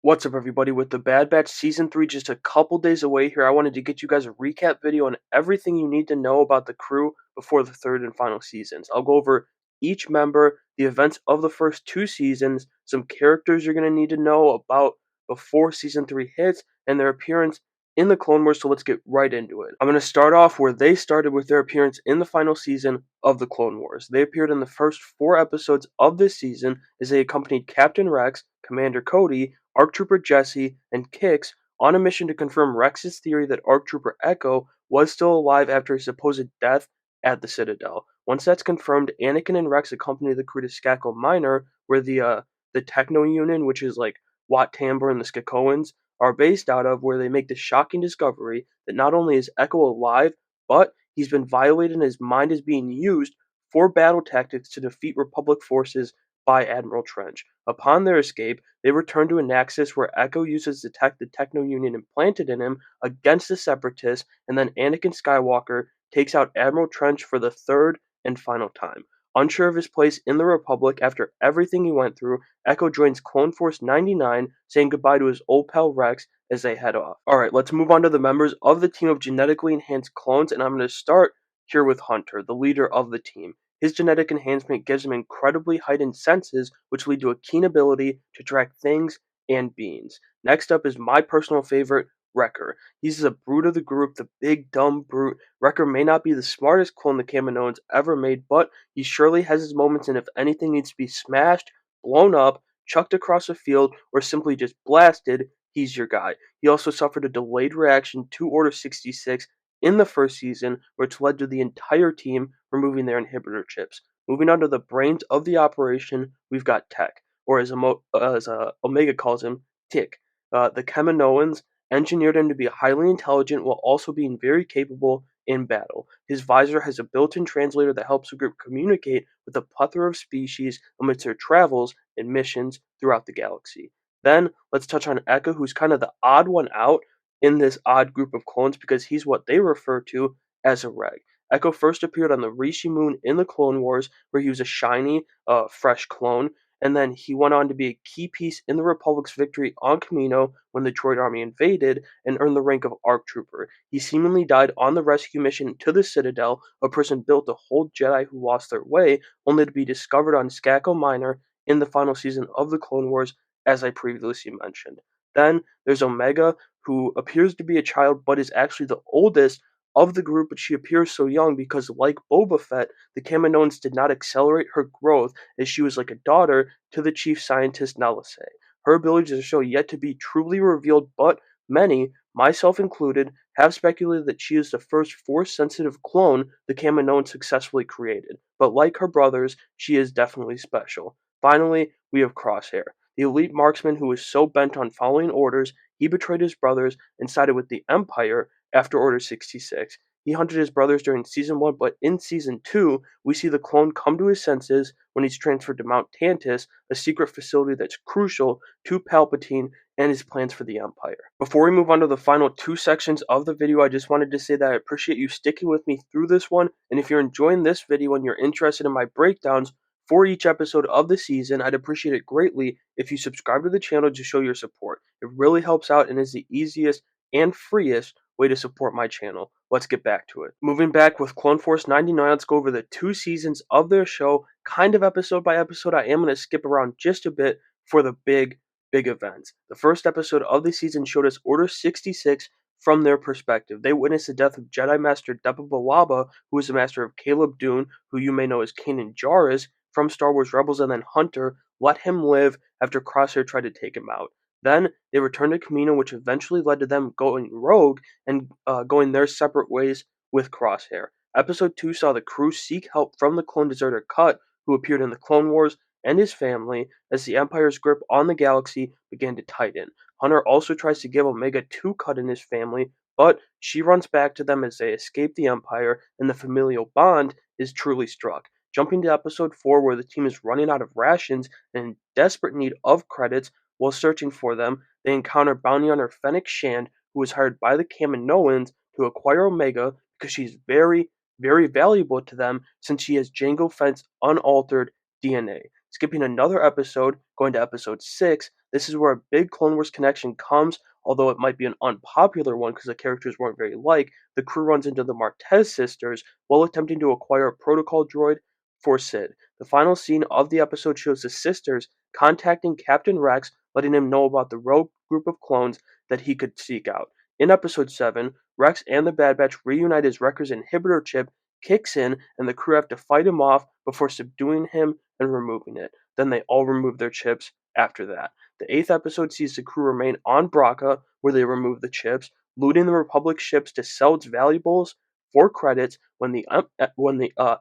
What's up, everybody? With the Bad Batch Season 3 just a couple days away here, I wanted to get you guys a recap video on everything you need to know about the crew before the third and final seasons. I'll go over each member, the events of the first two seasons, some characters you're going to need to know about before Season 3 hits, and their appearance in the Clone Wars, so let's get right into it. I'm going to start off where they started with their appearance in the final season of the Clone Wars. They appeared in the first 4 episodes of this season as they accompanied Captain Rex, Commander Cody, ARC Trooper Jesse, and Kix on a mission to confirm Rex's theory that ARC Trooper Echo was still alive after his supposed death at the Citadel. Once that's confirmed, Anakin and Rex accompany the crew to Skako Minor, where the Techno Union, which is like Wat Tambor and the Skakoans, are based out of, where they make the shocking discovery that not only is Echo alive, but he's been violated and his mind is being used for battle tactics to defeat Republic forces by Admiral Trench. Upon their escape, they return to Anaxis, where Echo uses the Techno Union implanted in him against the Separatists, and then Anakin Skywalker takes out Admiral Trench for the third and final time. Unsure of his place in the Republic after everything he went through, Echo joins Clone Force 99, saying goodbye to his old pal Rex as they head off. Alright, let's move on to the members of the team of genetically enhanced clones, and I'm going to start here with Hunter, the leader of the team. His genetic enhancement gives him incredibly heightened senses, which lead to a keen ability to track things and beings. Next up is my personal favorite, Wrecker. He's the brute of the group, the big dumb brute. Wrecker may not be the smartest clone the Kaminoans ever made, but he surely has his moments, and if anything needs to be smashed, blown up, chucked across a field, or simply just blasted, he's your guy. He also suffered a delayed reaction to Order 66 in the first season, which led to the entire team removing their inhibitor chips. Moving on to the brains of the operation, we've got Tech, or as Omega calls him, Tick. The Kaminoans engineered him to be highly intelligent while also being very capable in battle. His visor has a built-in translator that helps the group communicate with a plethora of species amidst their travels and missions throughout the galaxy. Then, let's touch on Echo, who's kind of the odd one out in this odd group of clones because he's what they refer to as a reg. Echo first appeared on the Rishi Moon in the Clone Wars, where he was a shiny, fresh clone, and then he went on to be a key piece in the Republic's victory on Kamino when the Droid army invaded and earned the rank of ARC Trooper. He seemingly died on the rescue mission to the Citadel, a person built to hold Jedi who lost their way, only to be discovered on Skako Minor in the final season of the Clone Wars, as I previously mentioned. Then there's Omega, who appears to be a child but is actually the oldest of the group, but she appears so young because, like Boba Fett, the Kaminoans did not accelerate her growth as she was like a daughter to the chief scientist Nalase. Her abilities are still yet to be truly revealed, but many, myself included, have speculated that she is the first Force-sensitive clone the Kaminoans successfully created. But like her brothers, she is definitely special. Finally, we have Crosshair, the elite marksman who was so bent on following orders, he betrayed his brothers and sided with the Empire after Order 66. He hunted his brothers during Season 1, but in Season 2, we see the clone come to his senses when he's transferred to Mount Tantus, a secret facility that's crucial to Palpatine and his plans for the Empire. Before we move on to the final two sections of the video, I just wanted to say that I appreciate you sticking with me through this one, and if you're enjoying this video and you're interested in my breakdowns for each episode of the season, I'd appreciate it greatly if you subscribe to the channel to show your support. It really helps out and is the easiest and freest way to support my channel. Let's get back to it. Moving back with Clone Force 99, let's go over the two seasons of their show, kind of episode by episode. I am going to skip around just a bit for the big events. The first episode of the season showed us Order 66 from their perspective. They witnessed the death of Jedi Master Depa Billaba, who was the master of Caleb Dune, who you may know as Kanan Jarrus from Star Wars Rebels, and then Hunter let him live after Crosshair tried to take him out. Then they returned to Kamino, which eventually led to them going rogue and going their separate ways with Crosshair. Episode 2 saw the crew seek help from the clone deserter Cut, who appeared in the Clone Wars, and his family, as the Empire's grip on the galaxy began to tighten. Hunter also tries to give Omega to Cut and his family, but she runs back to them as they escape the Empire, and the familial bond is truly struck. Jumping to episode 4, where the team is running out of rations and in desperate need of credits. While searching for them, they encounter bounty hunter Fennec Shand, who was hired by the Kaminoans to acquire Omega because she's very, very valuable to them since she has Jango Fett's unaltered DNA. Skipping another episode, going to episode 6, This is where a big Clone Wars connection comes, although it might be an unpopular one because the characters weren't very like. The crew runs into the Martez sisters while attempting to acquire a protocol droid for Sid. The final scene of the episode shows the sisters contacting Captain Rex, letting him know about the rogue group of clones that he could seek out. In episode 7, Rex and the Bad Batch reunite as Wrecker's inhibitor chip kicks in, and the crew have to fight him off before subduing him and removing it. Then they all remove their chips after that. The 8th episode sees the crew remain on Braca, where they remove the chips, looting the Republic ships to sell its valuables for credits when the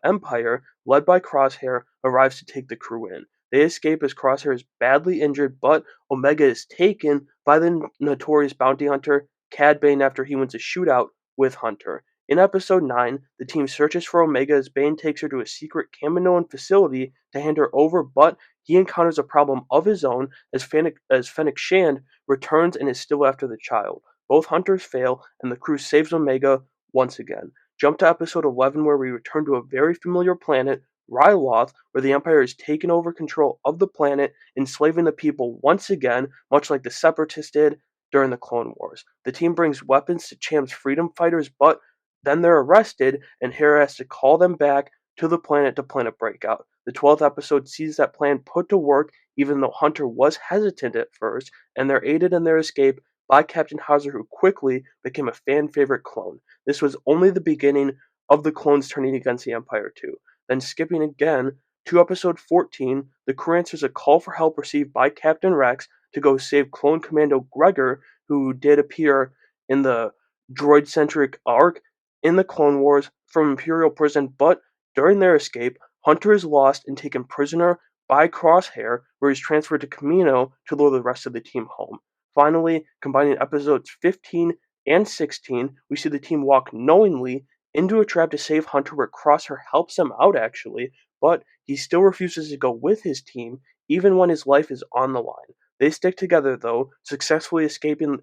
Empire, led by Crosshair, arrives to take the crew in. They escape as Crosshair is badly injured, but Omega is taken by the notorious bounty hunter Cad Bane after he wins a shootout with Hunter. In episode 9, the team searches for Omega as Bane takes her to a secret Kaminoan facility to hand her over, but he encounters a problem of his own as Fennec Shand returns and is still after the child. Both hunters fail, and the crew saves Omega once again. Jump to episode 11, where we return to a very familiar planet, Ryloth, where the Empire has taken over control of the planet, enslaving the people once again, much like the Separatists did during the Clone Wars. The team brings weapons to Cham's freedom fighters, but then they're arrested, and Hera has to call them back to the planet to plan a breakout. The 12th episode sees that plan put to work, even though Hunter was hesitant at first, and they're aided in their escape by Captain Hauser, who quickly became a fan favorite clone. This was only the beginning of the clones turning against the Empire too. Then skipping again to episode 14, the crew answers a call for help received by Captain Rex to go save Clone Commando Gregor, who did appear in the droid-centric arc in the Clone Wars from Imperial prison, but during their escape, Hunter is lost and taken prisoner by Crosshair, where he's transferred to Kamino to lure the rest of the team home. Finally, combining episodes 15 and 16, we see the team walk knowingly into a trap to save Hunter, where Crosshair helps him out actually, but he still refuses to go with his team, even when his life is on the line. They stick together though, successfully escaping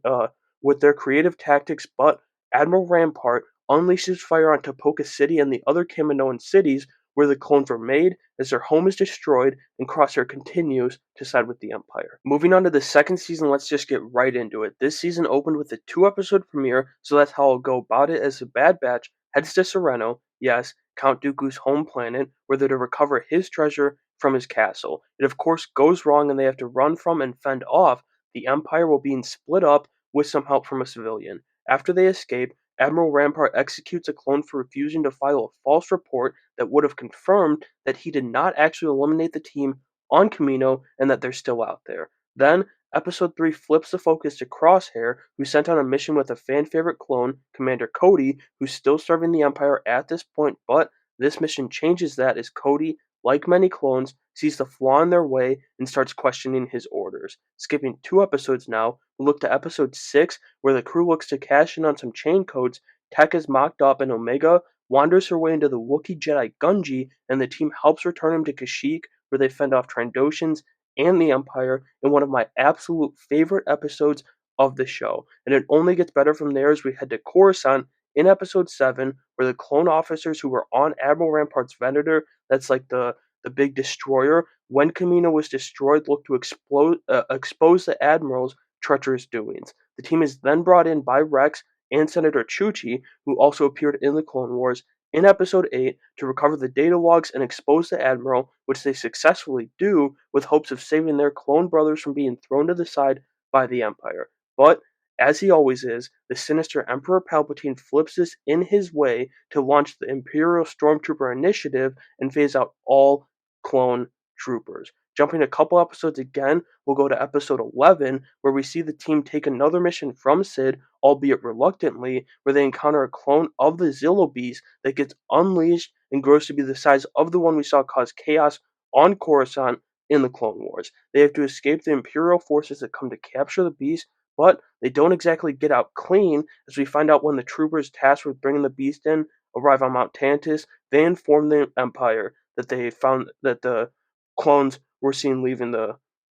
with their creative tactics, but Admiral Rampart unleashes fire on Tapoka City and the other Kaminoan cities where the clones were made as their home is destroyed, and Crosshair continues to side with the Empire. Moving on to the second season, let's just get right into it. This season opened with a 2-episode premiere, so that's how I'll go about it, as the Bad Batch heads to Serenno, yes, Count Dooku's home planet, where they're to recover his treasure from his castle. It of course goes wrong and they have to run from and fend off the Empire while being split up with some help from a civilian. After they escape, Admiral Rampart executes a clone for refusing to file a false report that would have confirmed that he did not actually eliminate the team on Kamino and that they're still out there. Then, Episode 3 flips the focus to Crosshair, who's sent on a mission with a fan favorite clone, Commander Cody, who's still serving the Empire at this point, but this mission changes that as Cody, like many clones, sees the flaw in their way and starts questioning his orders. Skipping 2 episodes now, we look to Episode 6, where the crew looks to cash in on some chain codes. Tech is mocked up, and Omega wanders her way into the Wookiee Jedi Gunji, and the team helps return him to Kashyyyk, where they fend off Trandoshans and the Empire in one of my absolute favorite episodes of the show. And it only gets better from there as we head to Coruscant in Episode 7, where the clone officers who were on Admiral Rampart's Venator, that's like the big destroyer, when Kamino was destroyed, look to expose the Admiral's treacherous doings. The team is then brought in by Rex and Senator Chuchi, who also appeared in the Clone Wars, in Episode 8 to recover the data logs and expose the Admiral, which they successfully do with hopes of saving their clone brothers from being thrown to the side by the Empire. But, as he always is, the sinister Emperor Palpatine flips this in his way to launch the Imperial Stormtrooper Initiative and phase out all clone troopers. Jumping a couple episodes again, we'll go to episode 11, where we see the team take another mission from Sid, albeit reluctantly, where they encounter a clone of the Zillo Beast that gets unleashed and grows to be the size of the one we saw cause chaos on Coruscant in the Clone Wars. They have to escape the Imperial forces that come to capture the beast, but they don't exactly get out clean, as we find out when the troopers tasked with bringing the beast in arrive on Mount Tantus. They inform the Empire that they found that the clones were seen leaving the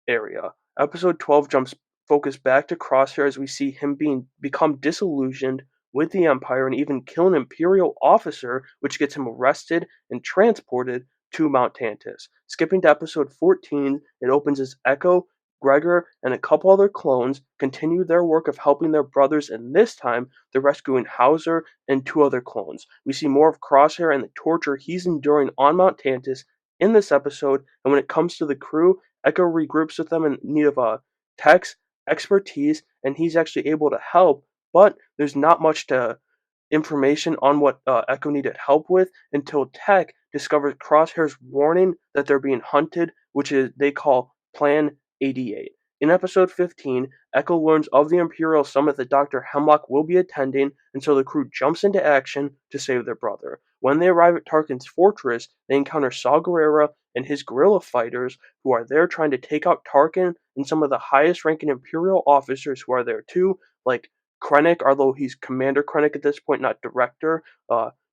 area. Episode 12 jumps focus back to Crosshair as we see him become disillusioned with the Empire and even kill an Imperial officer, which gets him arrested and transported to Mount Tantus. Skipping to episode 14, it opens as Echo, Gregor and a couple other clones continue their work of helping their brothers, and this time they're rescuing Hauser and two other clones. We see more of Crosshair and the torture he's enduring on Mount Tantus in this episode, and when it comes to the crew, Echo regroups with them in need of Tech's expertise, and he's actually able to help, but there's not much to information on what Echo needed help with until Tech discovers Crosshair's warning that they're being hunted, which is they call Plan 88. In episode 15, Echo learns of the Imperial Summit that Dr. Hemlock will be attending, and so the crew jumps into action to save their brother. When they arrive at Tarkin's fortress, they encounter Saw Gerrera and his guerrilla fighters who are there trying to take out Tarkin and some of the highest ranking Imperial officers who are there too, like Krennic, although he's Commander Krennic at this point, not Director,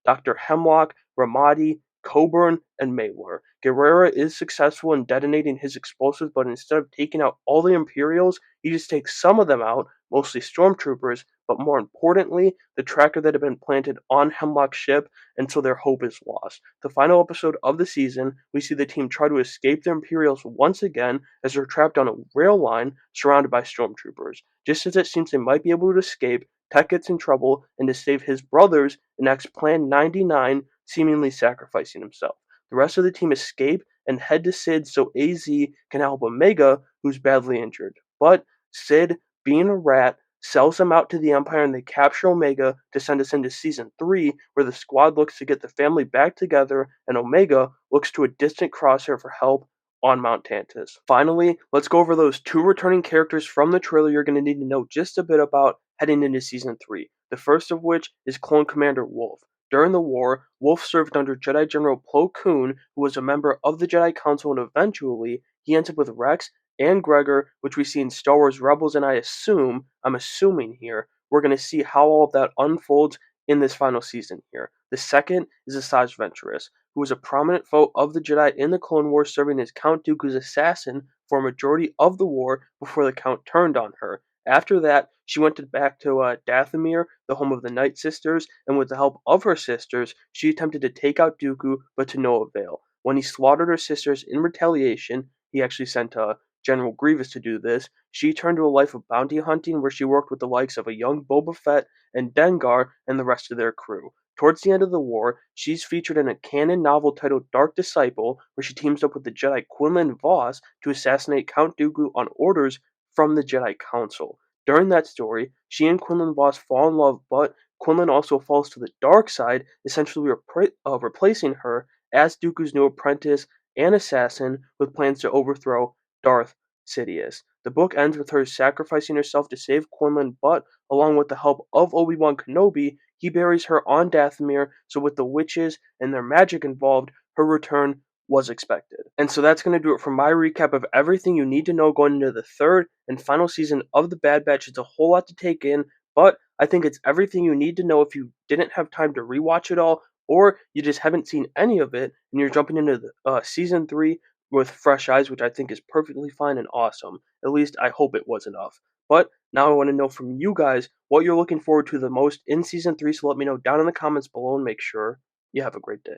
Dr. Hemlock, Ramadi, Coburn, and Maywar. Gerrera is successful in detonating his explosives, but instead of taking out all the Imperials, he just takes some of them out, mostly stormtroopers, but more importantly, the tracker that had been planted on Hemlock's ship, and so their hope is lost. The final episode of the season, we see the team try to escape the Imperials once again as they're trapped on a rail line surrounded by stormtroopers. Just as it seems they might be able to escape, Tech gets in trouble, and to save his brothers, enacts Plan 99, seemingly sacrificing himself. The rest of the team escape and head to Sid so AZ can help Omega, who's badly injured. But Sid, being a rat, sells them out to the Empire and they capture Omega to send us into Season 3, where the squad looks to get the family back together and Omega looks to a distant Crosshair for help on Mount Tantus. Finally, let's go over those two returning characters from the trailer you're going to need to know just a bit about heading into Season 3. The first of which is Clone Commander Wolffe. During the war, Wolffe served under Jedi General Plo Koon, who was a member of the Jedi Council, and eventually he ends up with Rex and Gregor, which we see in Star Wars Rebels, and I'm assuming here, we're going to see how all of that unfolds in this final season here. The second is Asajj Ventress, who was a prominent foe of the Jedi in the Clone Wars, serving as Count Dooku's assassin for a majority of the war before the Count turned on her. After that, she went back to Dathomir, the home of the Night Sisters, and with the help of her sisters, she attempted to take out Dooku, but to no avail. When he slaughtered her sisters in retaliation, he actually sent General Grievous to do this. She turned to a life of bounty hunting, where she worked with the likes of a young Boba Fett and Dengar and the rest of their crew. Towards the end of the war, she's featured in a canon novel titled Dark Disciple, where she teams up with the Jedi Quinlan Vos to assassinate Count Dooku on orders from the Jedi Council. During that story, she and Quinlan Vos fall in love, but Quinlan also falls to the dark side, essentially replacing her as Dooku's new apprentice and assassin with plans to overthrow Darth Sidious. The book ends with her sacrificing herself to save Quinlan, but along with the help of Obi-Wan Kenobi, he buries her on Dathomir, so with the witches and their magic involved, her return was expected. And so that's going to do it for my recap of everything you need to know going into the third and final season of The Bad Batch. It's a whole lot to take in, but I think it's everything you need to know if you didn't have time to rewatch it all, or you just haven't seen any of it, and you're jumping into season 3 with fresh eyes, which I think is perfectly fine and awesome. At least I hope it was enough. But now I want to know from you guys what you're looking forward to the most in season 3, so let me know down in the comments below and make sure you have a great day.